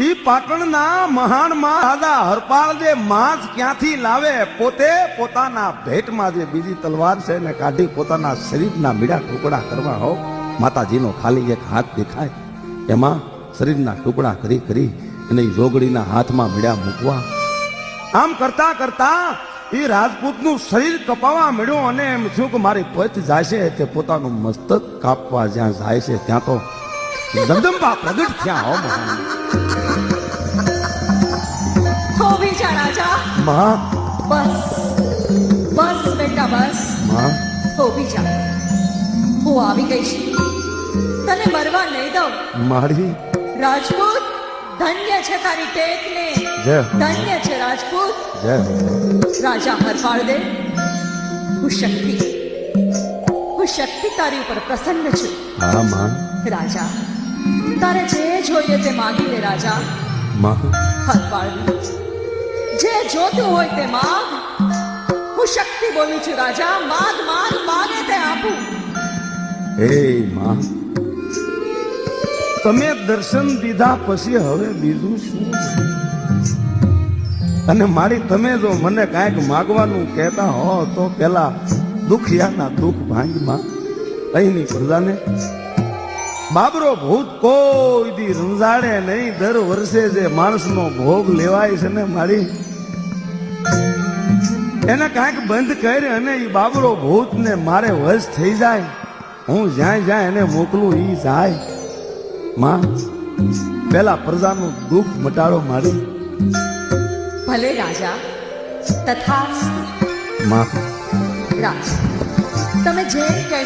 ઈ પાટણના મહાનમાં રાજા હરપાળ જે માંસ ક્યાંથી લાવે, પોતે પોતાના ભેટમાં જે બીજી તલવાર છે ને કાઢી પોતાના શરીરના મીડા ટુકડા કરવા હો. માતાજીનો ખાલી એક હાથ દેખાય, એમાં શરીરના ટુકડા કરી કરી અને જોગડીના હાથમાં મીડા મૂકવા. આમ કરતા કરતા એ રાજપૂતનું શરીર કપાવા મળ્યું અને એમ થયું કે મારી પચ જાય છે. તે પોતાનું મસ્તક કાપવા જ્યાં જાય છે ત્યાં તો જગદંબા પ્રગટ થયા હો. થોભી જા રાજા. માં બસ બસ બેટા બસ. માં થોભી જા, હું આવી ગઈ છું, તને મરવા નહીં દઉં. મારી રાજપૂત ધન્ય છે તારી ટેકને, જય ધન્ય છે રાજપૂત. જય રાજા હરપાળ દે, હું શક્તિ તારી ઉપર પ્રસન્ન છું. હા માં. રાજા તારે જે જોઈએ તે માગી લે રાજા. માં હરપાળ જે જોતું હોય તે માગ. હું શક્તિ બોલું છું રાજા, માગ માગ માગે તે આપું. હે માં, તમે દર્શન દીધા પછી હવે બીજું શું? અને મારી તમે જો મને કાંઈક માગવાનું કહેતા હો તો પેલા દુખિયાના દુઃખ ભાંગમાં અહીંની પ્રજાને બાબરો ભૂત કોઈ દી રંજાડે નહીં. દર વર્ષે જે માણસનો ભોગ લેવાય છે ને મારી, એને કાંઈક બંધ કરે અને એ બાબરો ભૂત ને મારે વશ થઈ જાય. હું જ્યાં જ્યાં એને મોકલું ઈ જાય. માં, પેલા પ્રજાનું દુઃખ મટાડો મારી. ભલે રાજા, તથાસ્તુ. માં રાજા તમે જે કહેશો